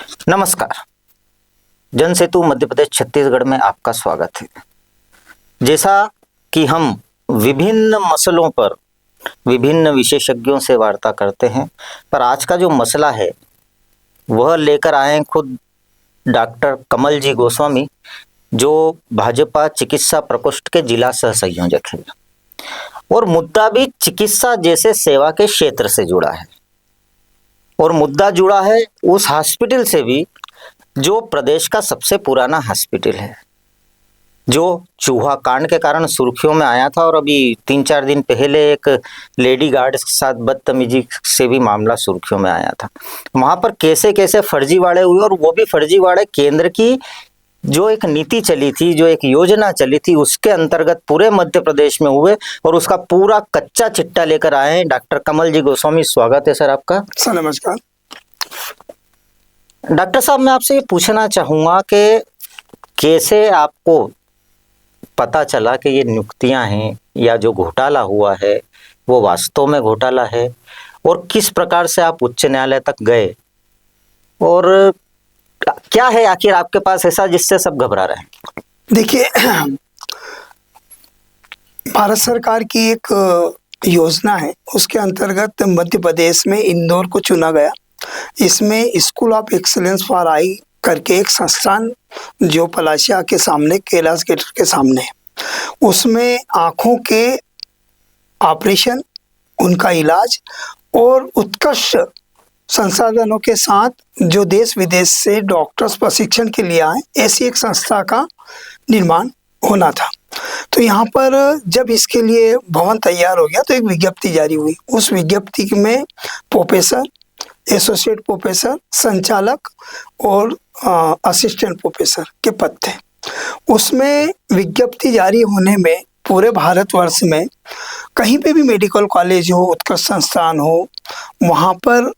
नमस्कार। जन सेतु मध्य प्रदेश छत्तीसगढ़ में आपका स्वागत है। जैसा कि हम विभिन्न मसलों पर विभिन्न विशेषज्ञों से वार्ता करते हैं, पर आज का जो मसला है वह लेकर आए हैं खुद डॉक्टर कमल जी गोस्वामी, जो भाजपा चिकित्सा प्रकोष्ठ के जिला सह संयोजक है, और मुद्दा भी चिकित्सा जैसे सेवा के क्षेत्र से जुड़ा है। और मुद्दा जुड़ा है उस हॉस्पिटल से भी जो प्रदेश का सबसे पुराना हॉस्पिटल है, जो चूहा कांड के कारण सुर्खियों में आया था, और अभी 3-4 दिन पहले एक लेडी गार्ड के साथ बदतमीजी से भी मामला सुर्खियों में आया था। वहां पर कैसे कैसे फर्जीवाड़े हुए, और वो भी फर्जीवाड़े केंद्र की जो एक नीति चली थी, जो एक योजना चली थी, उसके अंतर्गत पूरे मध्य प्रदेश में हुए, और उसका पूरा कच्चा चिट्ठा लेकर आए हैं डॉक्टर कमल जी गोस्वामी। स्वागत है सर आपका। सर नमस्कार। डॉक्टर साहब, मैं आपसे ये पूछना चाहूँगा कि कैसे आपको पता चला कि ये नियुक्तियां हैं या जो घोटाला हुआ है वो वास्तव में घोटाला है, और किस प्रकार से आप उच्च न्यायालय तक गए, और क्या है आखिर आपके पास ऐसा जिससे सब घबरा रहे हैं? देखिए, भारत सरकार की एक योजना है, उसके अंतर्गत मध्य प्रदेश में इंदौर को चुना गया। इसमें school of excellence for I करके एक संस्थान जो पलाशिया के सामने, कैलाश गेट के सामने, उसमें आँखों के ऑपरेशन, उनका इलाज और उत्कृष्ट संसाधनों के साथ जो देश विदेश से डॉक्टर्स प्रशिक्षण के लिए आए, ऐसी एक संस्था का निर्माण होना था। तो यहाँ पर जब इसके लिए भवन तैयार हो गया तो एक विज्ञप्ति जारी हुई। उस विज्ञप्ति में प्रोफेसर, एसोसिएट प्रोफेसर, संचालक और असिस्टेंट प्रोफेसर के पद थे। उसमें विज्ञप्ति जारी होने में पूरे भारतवर्ष में कहीं पे भी मेडिकल कॉलेज हो, उत्कृष्ट संस्थान हो, वहाँ पर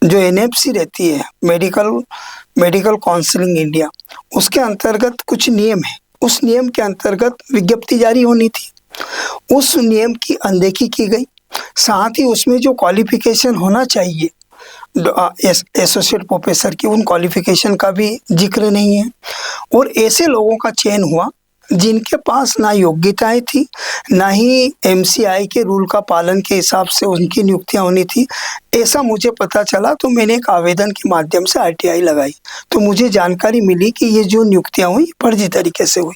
जो एनएफसी रहती है, मेडिकल काउंसिलिंग इंडिया, उसके अंतर्गत कुछ नियम है। उस नियम के अंतर्गत विज्ञप्ति जारी होनी थी, उस नियम की अनदेखी की गई। साथ ही उसमें जो क्वालिफिकेशन होना चाहिए एसोसिएट प्रोफेसर की, उन क्वालिफिकेशन का भी जिक्र नहीं है। और ऐसे लोगों का चयन हुआ जिनके पास ना योग्यताएं थी, ना ही एमसीआई के रूल का पालन के हिसाब से उनकी नियुक्तियां होनी थी। ऐसा मुझे पता चला, तो मैंने एक आवेदन के माध्यम से आरटीआई लगाई, तो मुझे जानकारी मिली कि ये जो नियुक्तियां हुई फर्जी तरीके से हुई।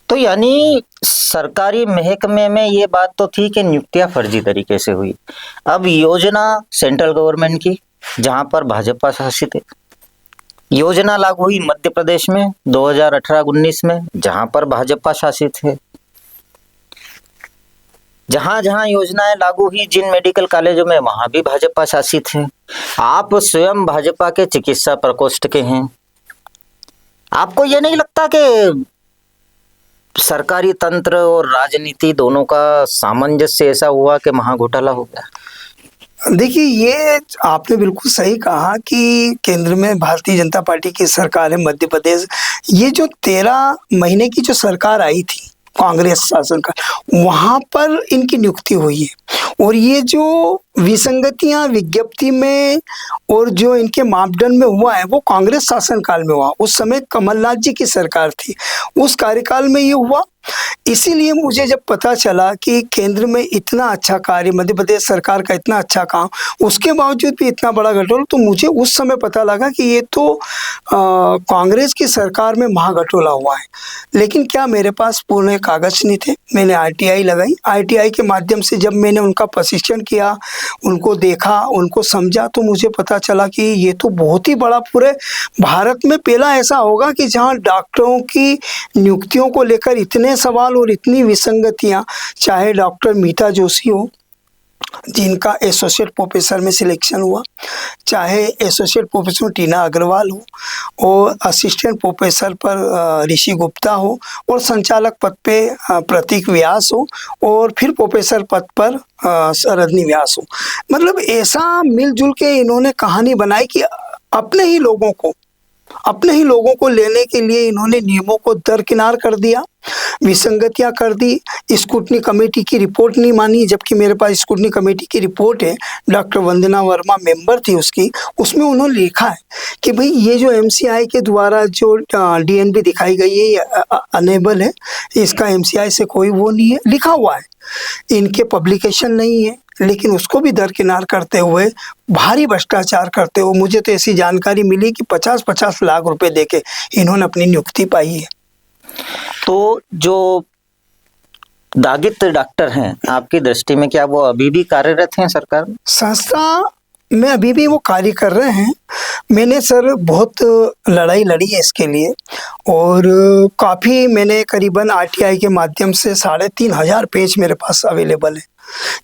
तो यानी सरकारी महकमे में ये बात तो थी कि नियुक्तियां फर्जी तरीके से हुई। अब योजना सेंट्रल गवर्नमेंट की, जहां पर भाजपा शासित है, योजना लागू हुई मध्य प्रदेश में 2018-19 में, जहां पर भाजपा शासित है। जहां जहां योजनाएं लागू हुई जिन मेडिकल कॉलेजों में, वहां भी भाजपा शासित है। आप स्वयं भाजपा के चिकित्सा प्रकोष्ठ के हैं। आपको ये नहीं लगता कि सरकारी तंत्र और राजनीति दोनों का सामंजस्य ऐसा हुआ कि महाघोटाला हो गया? देखिए, ये आपने बिल्कुल सही कहा कि केंद्र में भारतीय जनता पार्टी की सरकार है मध्य प्रदेश। ये जो 13 महीने की जो सरकार आई थी, कांग्रेस शासन का, वहाँ पर इनकी नियुक्ति हुई है। और ये जो विसंगतियां विज्ञप्ति में और जो इनके मापदंड में हुआ है, वो कांग्रेस शासन काल में हुआ। उस समय कमलनाथ जी की सरकार थी, उस कार्यकाल में ये हुआ। इसीलिए मुझे जब पता चला कि केंद्र में इतना अच्छा कार्य, मध्य प्रदेश सरकार का इतना अच्छा काम, उसके बावजूद भी इतना बड़ा घटोला, तो मुझे उस समय पता लगा कि ये तो कांग्रेस की सरकार में महाघटोला हुआ है। लेकिन क्या मेरे पास पूर्ण कागज नहीं थे? मैंने आरटीआई लगाई। आरटीआई के माध्यम से जब मैंने उनका प्रशिक्षण किया, उनको देखा, उनको समझा, तो मुझे पता चला कि ये तो बहुत ही बड़ा, पूरे भारत में पहला ऐसा होगा कि जहाँ डॉक्टरों की नियुक्तियों को लेकर इतने सवाल और इतनी विसंगतियां, चाहे डॉक्टर मीता जोशी हो जिनका एसोसिएट प्रोफेसर में सिलेक्शन हुआ, चाहे एसोसिएट प्रोफेसर टीना अग्रवाल हो, और असिस्टेंट प्रोफेसर पर ऋषि गुप्ता हो, और संचालक पद पे प्रतीक व्यास हो, और फिर प्रोफेसर पद पर रजनी व्यास हो। मतलब ऐसा मिलजुल के इन्होंने कहानी बनाई कि अपने ही लोगों को अपने ही लोगों को लेने के लिए इन्होंने नियमों को दरकिनार कर दिया, विसंगतियां कर दी, स्क्रूटनी कमेटी की रिपोर्ट नहीं मानी, जबकि मेरे पास स्क्रूटनी कमेटी की रिपोर्ट है, डॉक्टर वंदना वर्मा मेंबर थी उसकी, उसमें उन्होंने लिखा है कि भाई ये जो एमसीआई के द्वारा जो डीएनबी दिखाई गई है ये अनेबल है, इसका एमसीआई से कोई वो नहीं है, लिखा हुआ है, इनके पब्लिकेशन नहीं है, लेकिन उसको भी दरकिनार करते हुए भारी भ्रष्टाचार करते हुए मुझे तो ऐसी जानकारी मिली कि 50-50 लाख रुपए देके इन्होंने अपनी नियुक्ति पाई है। तो जो दागित डॉक्टर हैं आपकी दृष्टि में क्या वो अभी भी कार्यरत हैं सरकार में? संस्था में अभी भी वो कार्य कर रहे हैं। मैंने सर बहुत लड़ाई लड़ी है इसके लिए, और काफ़ी मैंने करीबन आरटीआई के माध्यम से 3,500 पेज मेरे पास अवेलेबल है।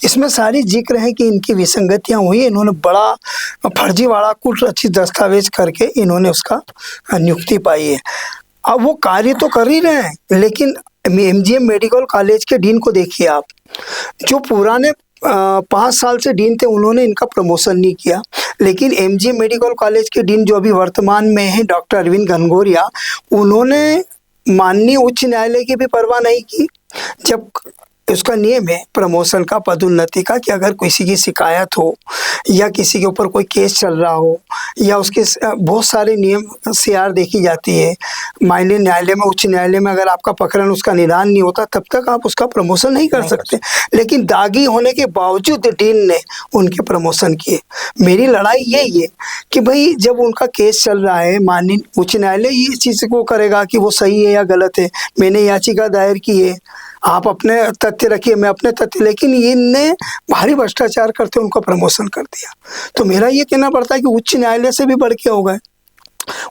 इसमें सारी जिक्र है कि इनकी विसंगतियां हुई, इन्होंने बड़ा फर्जीवाड़ा कुछ अच्छी दस्तावेज करके इन्होंने उसका नियुक्ति पाई है। अब वो कार्य तो कर ही रहे हैं, लेकिन एमजीएम मेडिकल कॉलेज के डीन को देखिए आप, जो पुराने 5 साल से डीन थे उन्होंने इनका प्रमोशन नहीं किया, लेकिन एमजीएम मेडिकल कॉलेज के डीन जो अभी वर्तमान में है डॉक्टर अरविंद घनघोरिया, उन्होंने माननीय उच्च न्यायालय की भी परवाह नहीं की। जब उसका नियम है प्रमोशन का, पदोन्नति का, कि अगर किसी की शिकायत हो या किसी के ऊपर कोई केस चल रहा हो या उसके बहुत सारे नियम सीआर देखी जाती है, माननीय न्यायालय में, उच्च न्यायालय में अगर आपका प्रकरण उसका निदान नहीं होता तब तक आप उसका प्रमोशन नहीं कर सकते। लेकिन दागी होने के बावजूद डीन ने उनके प्रमोशन किए। मेरी लड़ाई यही है कि भाई जब उनका केस चल रहा है, माननीय उच्च न्यायालय ये चीज़ को करेगा कि वो सही है या गलत है। मैंने याचिका दायर की है, आप अपने तथ्य रखिए, मैं अपने तथ्य, लेकिन इनने भारी भ्रष्टाचार करते उनको प्रमोशन कर दिया। तो मेरा ये कहना पड़ता है कि उच्च न्यायालय से भी बढ़ के हो गए।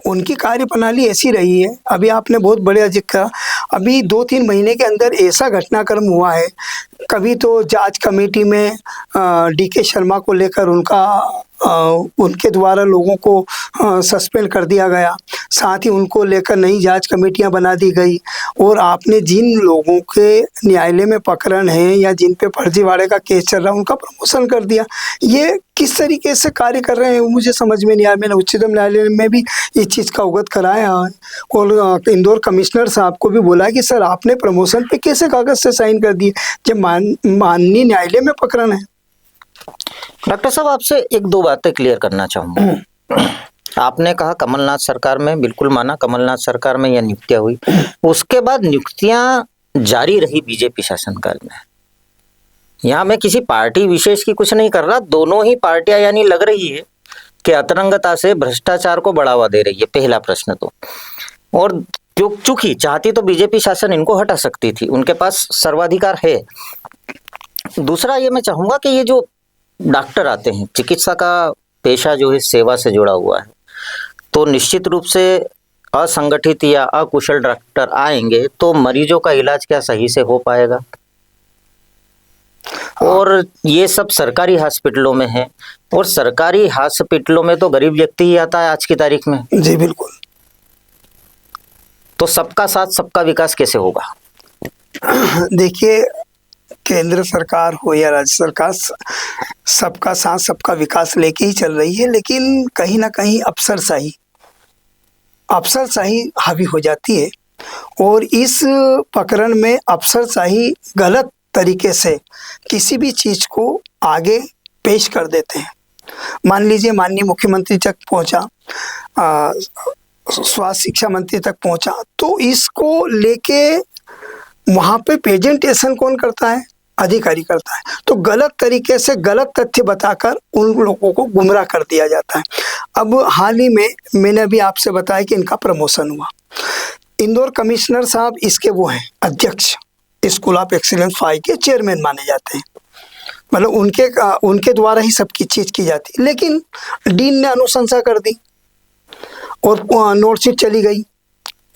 उनकी कार्यप्रणाली ऐसी रही है। अभी आपने बहुत बढ़िया जिक्र, अभी 2-3 महीने के अंदर ऐसा घटनाक्रम हुआ है, कभी तो जांच कमेटी में डीके शर्मा को लेकर उनके द्वारा लोगों को सस्पेंड कर दिया गया, साथ ही उनको लेकर नई जांच कमेटियां बना दी गई, और आपने जिन लोगों के न्यायालय में प्रकरण है या जिन पे फर्जीवाड़े का केस चल रहा है उनका प्रमोशन कर दिया। ये किस तरीके से कार्य कर रहे हैं मुझे समझ में नहीं आया। मैंने उच्चतम न्यायालय में भी इस चीज़ का अवगत कराया है, और इंदौर कमिश्नर साहब को भी बोला कि सर आपने प्रमोशन पे कैसे कागज से साइन कर दिए जब माननीय न्यायालय में प्रकरण है। डॉक्टर साहब आपसे 1-2 बातें क्लियर करना चाहूंगा। आपने कहा कमलनाथ सरकार में, बिल्कुल माना, कमलनाथ सरकार में यह नियुक्तियां हुई, उसके बाद नियुक्तियां जारी रही बीजेपी शासनकाल में। यहाँ मैं किसी पार्टी विशेष की कुछ नहीं कर रहा, दोनों ही पार्टियां यानी लग रही है कि अतरंगता से भ्रष्टाचार को बढ़ावा दे रही है, पहला प्रश्न तो। और चूंकि चाहती तो बीजेपी शासन इनको हटा सकती थी, उनके पास सर्वाधिकार है। दूसरा ये मैं चाहूंगा कि ये जो डॉक्टर आते हैं, चिकित्सा का पेशा जो है सेवा से जुड़ा हुआ है, तो निश्चित रूप से असंगठित या अकुशल डॉक्टर आएंगे तो मरीजों का इलाज क्या सही से हो पाएगा? और ये सब सरकारी हॉस्पिटलों में है, और सरकारी हॉस्पिटलों में तो गरीब व्यक्ति ही आता है आज की तारीख में। जी बिल्कुल। तो सबका साथ सबका विकास कैसे होगा? देखिए, केंद्र सरकार हो या राज्य सरकार, सबका साथ सबका विकास लेके ही चल रही है, लेकिन कहीं ना कहीं अफसरशाही हावी हो जाती है, और इस प्रकरण में अफसरशाही गलत तरीके से किसी भी चीज़ को आगे पेश कर देते हैं। मान लीजिए माननीय मुख्यमंत्री तक पहुंचा, स्वास्थ्य शिक्षा मंत्री तक पहुंचा, तो इसको लेके वहाँ पे प्रेजेंटेशन कौन करता है? अधिकारी करता है। तो गलत तरीके से गलत तथ्य बताकर उन लोगों को गुमराह कर दिया जाता है। अब हाल ही में मैंने अभी आपसे बताया कि इनका प्रमोशन हुआ। इंदौर कमिश्नर साहब इसके वो हैं अध्यक्ष, स्कूल ऑफ एक्सीलेंस 5 के चेयरमैन माने जाते हैं, मतलब उनके द्वारा ही सबकी चीज़ की जाती। लेकिन डीन ने अनुशंसा कर दी और नोटशीट चली गई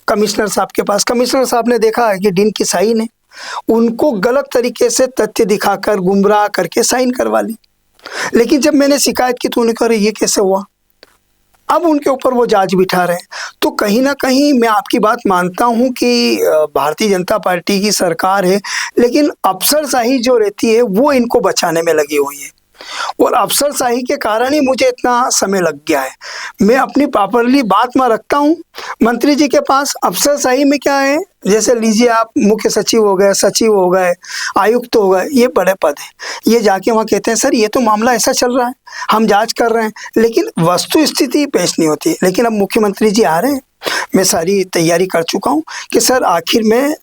कमिश्नर साहब के पास। कमिश्नर साहब ने देखा कि डीन की साइन है, उनको गलत तरीके से तथ्य दिखाकर गुमराह करके साइन करवा ली। लेकिन जब मैंने शिकायत की तो उन्होंने कहा ये कैसे हुआ? अब उनके ऊपर वो जांच बिठा रहे हैं। तो कहीं ना कहीं मैं आपकी बात मानता हूं कि भारतीय जनता पार्टी की सरकार है, लेकिन अफसरशाही जो रहती है वो इनको बचाने में लगी हुई है। और अफसरशाही के कारण ही मुझे इतना समय लग गया है। मैं अपनी प्रॉपरली बात में रखता हूँ मंत्री जी के पास। अफसरशाही में क्या है, जैसे लीजिए आप मुख्य सचिव हो गए, आयुक्त हो गए, ये बड़े पद हैं। ये जाके वहाँ कहते हैं सर ये तो मामला ऐसा चल रहा है, हम जांच कर रहे हैं, लेकिन वस्तु स्थिति पेश नहीं होती। लेकिन अब मुख्यमंत्री जी आ रहे हैं, मैं सारी तैयारी कर चुका हूँ कि सर आखिर में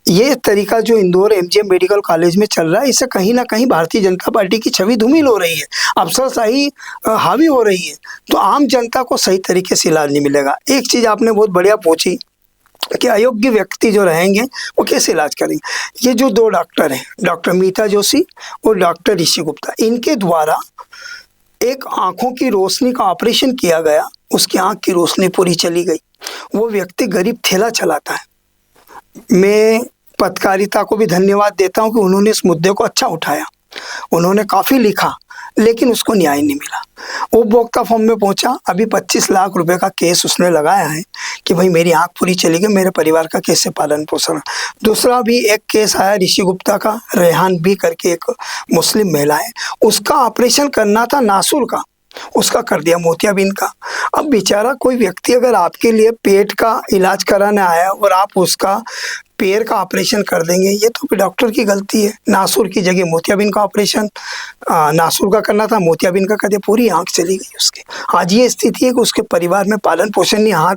ये तरीका जो इंदौर एमजीएम मेडिकल कॉलेज में चल रहा है, इससे कहीं ना कहीं भारतीय जनता पार्टी की छवि धूमिल हो रही है, अफसरशाही हावी हो रही है, तो आम जनता को सही तरीके से इलाज नहीं मिलेगा। एक चीज़ आपने बहुत बढ़िया पूछी कि अयोग्य व्यक्ति जो रहेंगे वो कैसे इलाज करेंगे। ये जो दो डॉक्टर हैं, डॉक्टर मीता जोशी और डॉक्टर ऋषि गुप्ता, इनके द्वारा एक आंखों की रोशनी का ऑपरेशन किया गया, उसकी आंख की रोशनी पूरी चली गई। वो व्यक्ति गरीब ठेला चलाता है। मैं पत्रकारिता को भी धन्यवाद देता हूं कि उन्होंने इस मुद्दे को अच्छा उठाया, उन्होंने काफ़ी लिखा, लेकिन उसको न्याय नहीं मिला। उपभोक्ता फॉर्म में पहुंचा, अभी 25 लाख रुपए का केस उसने लगाया है कि भाई मेरी आंख पूरी चली गई, मेरे परिवार का कैसे पालन पोषण। दूसरा भी एक केस आया ऋषि गुप्ता का, रेहान बी करके एक मुस्लिम महिला है, उसका ऑपरेशन करना था नासूर का, उसका कर दिया मोतियाबिंद का। अब बेचारा कोई व्यक्ति अगर आपके लिए पेट का इलाज कराने आया और आप उसका पैर का ऑपरेशन कर देंगे, ये तो फिर डॉक्टर की गलती है। नासूर की जगह मोतियाबिंद का ऑपरेशन नासूर का करना था, मोतियाबिंद का कर दिया, पूरी आंख चली गई उसकी। आज ये स्थिति है कि उसके परिवार में पालन पोषण नहीं, हाथ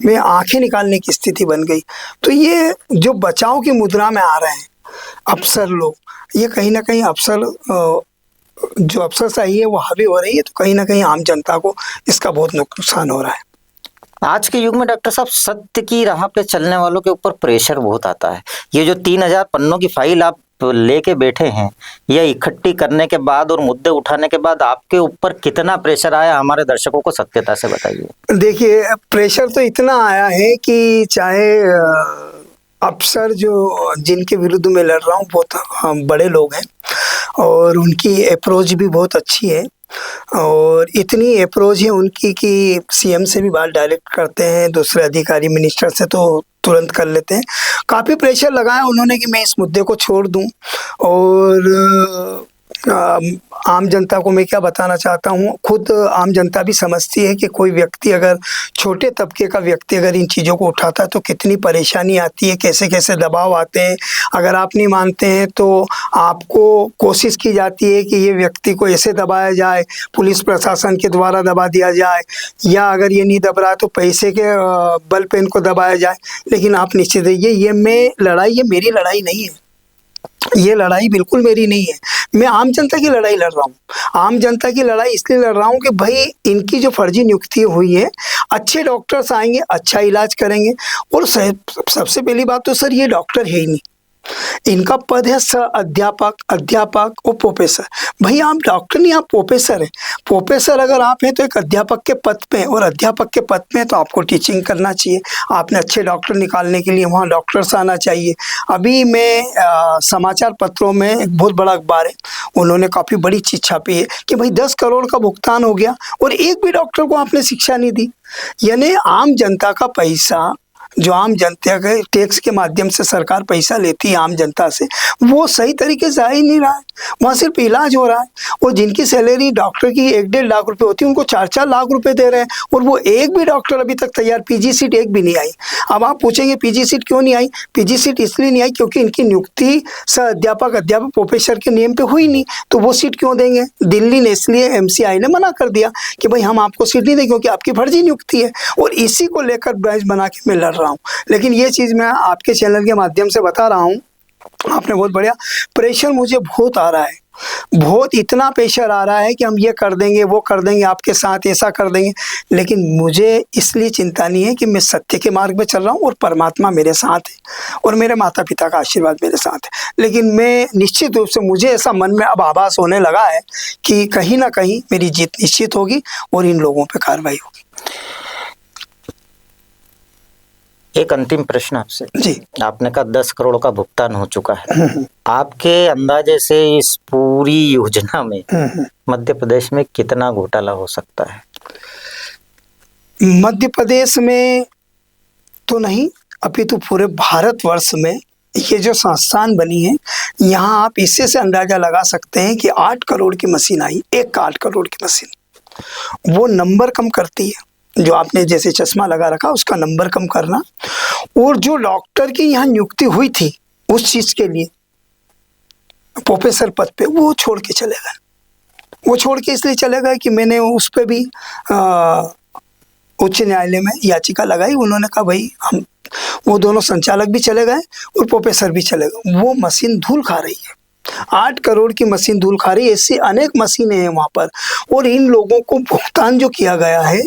में आंखें निकालने की स्थिति बन गई। तो ये जो बचाव की मुद्रा में आ रहे हैं अफसर लोग, ये कहीं ना कहीं जो अफसरशाही है वो हावी हो रही है, तो कहीं ना कहीं आम जनता को इसका बहुत नुकसान हो रहा है। आज के युग में डॉक्टर साहब सत्य की राह पे चलने वालों के ऊपर प्रेशर बहुत आता है। ये जो 3000 पन्नों की फाइल आप लेके बैठे हैं, यह इकट्ठी करने के बाद और मुद्दे उठाने के बाद आपके ऊपर कितना प्रेशर आया, हमारे दर्शकों को सत्यता से बताइए। देखिए प्रेशर तो इतना आया है कि चाहे अफसर जो जिनके विरुद्ध में लड़ रहा हूँ बहुत बड़े लोग हैं और उनकी अप्रोच भी बहुत अच्छी है, और इतनी अप्रोच है उनकी कि सीएम से भी बात डायरेक्ट करते हैं, दूसरे अधिकारी मिनिस्टर से तो तुरंत कर लेते हैं। काफ़ी प्रेशर लगाया उन्होंने कि मैं इस मुद्दे को छोड़ दूं, और आम जनता को मैं क्या बताना चाहता हूँ, खुद आम जनता भी समझती है कि कोई व्यक्ति अगर छोटे तबके का व्यक्ति अगर इन चीज़ों को उठाता है तो कितनी परेशानी आती है, कैसे कैसे दबाव आते हैं। अगर आप नहीं मानते हैं तो आपको कोशिश की जाती है कि ये व्यक्ति को ऐसे दबाया जाए, पुलिस प्रशासन के द्वारा दबा दिया जाए, या अगर ये नहीं दब रहा है तो पैसे के बल पे इनको दबाया जाए। लेकिन आप निश्चित रहिए, ये मेरी लड़ाई नहीं है, ये लड़ाई बिल्कुल मेरी नहीं है। मैं आम जनता की लड़ाई लड़ रहा हूँ। आम जनता की लड़ाई इसलिए लड़ रहा हूँ कि भाई इनकी जो फर्जी नियुक्ति हुई है, अच्छे डॉक्टर्स आएंगे, अच्छा इलाज करेंगे। और सबसे पहली बात तो सर ये डॉक्टर है ही नहीं, इनका पद है अध्यापक और प्रोफेसर। भाई आप डॉक्टर नहीं, आप प्रोफेसर हैं। प्रोफेसर अगर आप हैं तो एक अध्यापक के पद पे, और अध्यापक के पद पे तो आपको टीचिंग करना चाहिए। आपने अच्छे डॉक्टर निकालने के लिए वहाँ डॉक्टर्स आना चाहिए। अभी मैं समाचार पत्रों में, एक बहुत बड़ा अखबार है, उन्होंने काफ़ी बड़ी चीज़ छापी है कि भाई 10 करोड़ का भुगतान हो गया और एक भी डॉक्टर को आपने शिक्षा नहीं दी। यानी आम जनता का पैसा, जो आम जनता के टैक्स के माध्यम से सरकार पैसा लेती है आम जनता से, वो सही तरीके से आ ही नहीं रहा है। वहाँ सिर्फ इलाज हो रहा है, और जिनकी सैलरी डॉक्टर की 1-1.5 लाख रुपए होती है उनको 4-4 लाख रुपए दे रहे हैं, और वो एक भी डॉक्टर अभी तक तैयार, पीजी सीट एक भी नहीं आई। अब आप पूछेंगे पीजी सीट क्यों नहीं आई? पीजी सीट इसलिए नहीं आई क्योंकि इनकी नियुक्ति अध्यापक प्रोफेसर के नियम पे हुई नहीं, तो वो सीट क्यों देंगे? दिल्ली ने इसलिए एमसीआई ने मना कर दिया कि भाई हम आपको सीट नहीं देंगे क्योंकि आपकी फर्जी नियुक्ति है, और इसी को लेकर बहस बना के मैं लड़ रहा हूँ। लेकिन ये चीज़ मैं आपके चैनल के माध्यम से बता रहा हूँ, आपने बहुत बढ़िया, प्रेशर मुझे बहुत आ रहा है, बहुत इतना प्रेशर आ रहा है कि हम ये कर देंगे, वो कर देंगे, आपके साथ ऐसा कर देंगे। लेकिन मुझे इसलिए चिंता नहीं है कि मैं सत्य के मार्ग पे चल रहा हूँ और परमात्मा मेरे साथ है और मेरे माता पिता का आशीर्वाद मेरे साथ है। लेकिन मैं निश्चित रूप से, मुझे ऐसा मन में अब आभास होने लगा है कि कहीं ना कहीं मेरी जीत निश्चित होगी और इन लोगों पर कार्रवाई होगी। एक अंतिम प्रश्न आपसे जी, आपने कहा 10 करोड़ का भुगतान हो चुका है, आपके अंदाजे से इस पूरी योजना में मध्य प्रदेश में कितना घोटाला हो सकता है? मध्य प्रदेश में तो नहीं, अभी तो पूरे भारतवर्ष में ये जो संस्थान बनी है, यहाँ आप इससे से अंदाजा लगा सकते हैं कि 8 करोड़ की मशीन आई, एक का 8 करोड़ की मशीन। वो नंबर कम करती है, जो आपने जैसे चश्मा लगा रखा उसका नंबर कम करना, और जो डॉक्टर की यहाँ नियुक्ति हुई थी उस चीज के लिए प्रोफेसर पद पे, वो छोड़ के चले गए। वो छोड़ के इसलिए चले गए कि मैंने उस पर भी उच्च न्यायालय में याचिका लगाई। उन्होंने कहा भाई हम, वो दोनों संचालक भी चले गए और प्रोफेसर भी चले गए। वो मशीन धूल खा रही है, 8 करोड़ की मशीन धूल खा रही है। ऐसी अनेक मशीनें हैं वहाँ पर, और इन लोगों को भुगतान जो किया गया है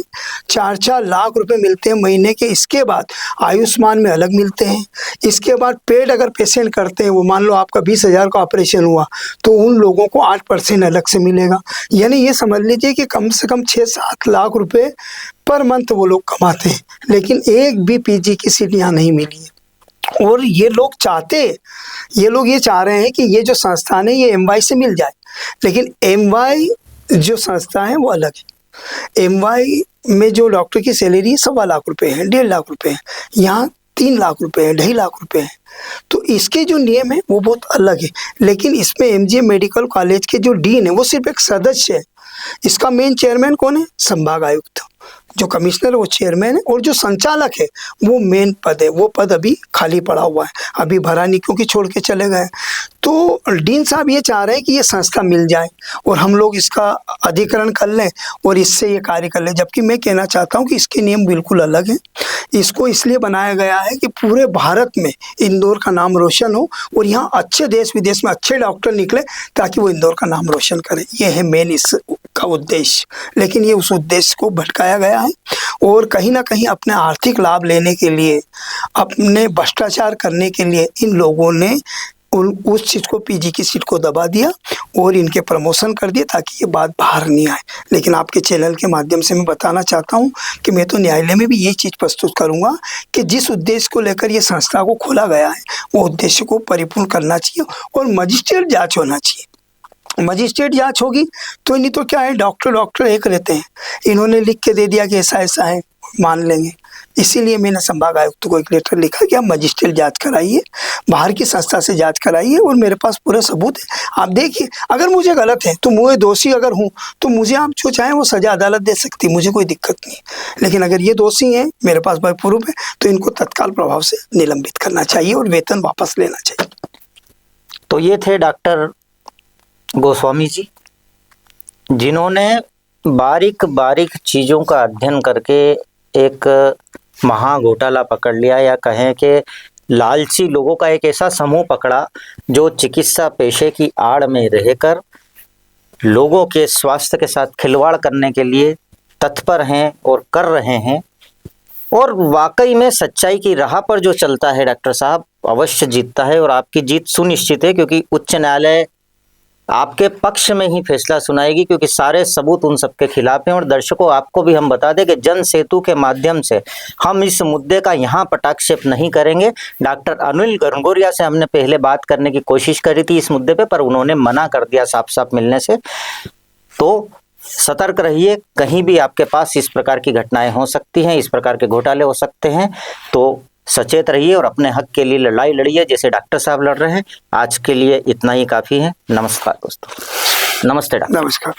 4-4 लाख रुपए मिलते हैं महीने के। इसके बाद आयुष्मान में अलग मिलते हैं। इसके बाद पेड अगर पेशेंट करते हैं, वो मान लो आपका 20,000 का ऑपरेशन हुआ तो उन लोगों को 8% अलग से मिलेगा। यानी ये समझ लीजिए कि कम से कम 6-7 लाख रुपए पर मंथ वो लोग कमाते हैं, लेकिन एक भी पीजी की सीट यहाँ नहीं मिली है। और ये लोग ये चाह रहे हैं कि ये जो संस्थान है ये एमवाई से मिल जाए, लेकिन एमवाई जो संस्था है वो अलग है। एमवाई में जो डॉक्टर की सैलरी 1.25 लाख रुपए है, 1.5 लाख रुपए है, यहाँ 3 लाख रुपए है, 2.5 लाख रुपए है। तो इसके जो नियम है वो बहुत अलग है। लेकिन इसमें एमजीएम मेडिकल कॉलेज के जो डीन है वो सिर्फ एक सदस्य है। इसका मेन चेयरमैन कौन है? संभाग आयुक्त। जो कमिश्नर वो चेयरमैन है, और जो संचालक है वो मेन पद है। वो पद अभी खाली पड़ा हुआ है, अभी भरा नहीं क्योंकि छोड़ के चले गए। तो डीन साहब ये चाह रहे हैं कि ये संस्था मिल जाए और हम लोग इसका अधिकरण कर लें और इससे ये कार्य कर लें। जबकि मैं कहना चाहता हूँ कि इसके नियम बिल्कुल अलग हैं। इसको इसलिए बनाया गया है कि पूरे भारत में इंदौर का नाम रोशन हो और यहाँ अच्छे देश विदेश में अच्छे डॉक्टर निकले ताकि वो इंदौर का नाम रोशन करें। ये है मेन इसका उद्देश्य। लेकिन ये उस उद्देश्य को भटकाया गया है, और कहीं ना कहीं अपने आर्थिक लाभ लेने के लिए, अपने भ्रष्टाचार करने के लिए इन लोगों ने उस चीज़ को, पीजी की सीट को दबा दिया और इनके प्रमोशन कर दिया ताकि ये बात बाहर नहीं आए। लेकिन आपके चैनल के माध्यम से मैं बताना चाहता हूँ कि मैं तो न्यायालय में भी यही चीज़ प्रस्तुत करूँगा कि जिस उद्देश्य को लेकर ये संस्था को खोला गया है वो उद्देश्य को परिपूर्ण करना चाहिए और मजिस्ट्रेट जाँच होना चाहिए। मजिस्ट्रेट जांच होगी तो नहीं तो क्या है, डॉक्टर एक रहते हैं, इन्होंने लिख के दे दिया कि ऐसा ऐसा है, मान लेंगे। इसीलिए मैंने संभाग आयुक्त को एक लेटर लिखा कि आप मजिस्ट्रेट जांच कराइए, बाहर की संस्था से जांच कराइए, और मेरे पास पूरा सबूत है। आप देखिए, अगर मुझे गलत है तो मुझे दोषी अगर हूँ तो मुझे आप जो चाहें वो सजा अदालत दे सकती है, मुझे कोई दिक्कत नहीं। लेकिन अगर ये दोषी हैं, मेरे पास भाई प्रूफ है, तो इनको तत्काल प्रभाव से निलंबित करना चाहिए और वेतन वापस लेना चाहिए। तो ये थे डॉक्टर गोस्वामी जी, जिन्होंने बारीक बारीक चीज़ों का अध्ययन करके एक महा घोटाला पकड़ लिया, या कहें कि लालची लोगों का एक ऐसा समूह पकड़ा जो चिकित्सा पेशे की आड़ में रहकर लोगों के स्वास्थ्य के साथ खिलवाड़ करने के लिए तत्पर हैं और कर रहे हैं। और वाकई में सच्चाई की राह पर जो चलता है डॉक्टर साहब अवश्य जीतता है, और आपकी जीत सुनिश्चित है, क्योंकि उच्च न्यायालय आपके पक्ष में ही फैसला सुनाएगी, क्योंकि सारे सबूत उन सबके खिलाफ हैं। और दर्शकों, आपको भी हम बता दें कि जन सेतु के माध्यम से हम इस मुद्दे का यहाँ पटाक्षेप नहीं करेंगे। डॉक्टर अनिल गंगोरिया से हमने पहले बात करने की कोशिश करी थी इस मुद्दे पे, पर उन्होंने मना कर दिया साफ साफ मिलने से। तो सतर्क रहिए, कहीं भी आपके पास इस प्रकार की घटनाएं हो सकती हैं, इस प्रकार के घोटाले हो सकते हैं, तो सचेत रहिए और अपने हक के लिए लड़ाई लड़िए जैसे डॉक्टर साहब लड़ रहे हैं। आज के लिए इतना ही काफ़ी है। नमस्कार दोस्तों। नमस्ते डॉक्टर। नमस्कार।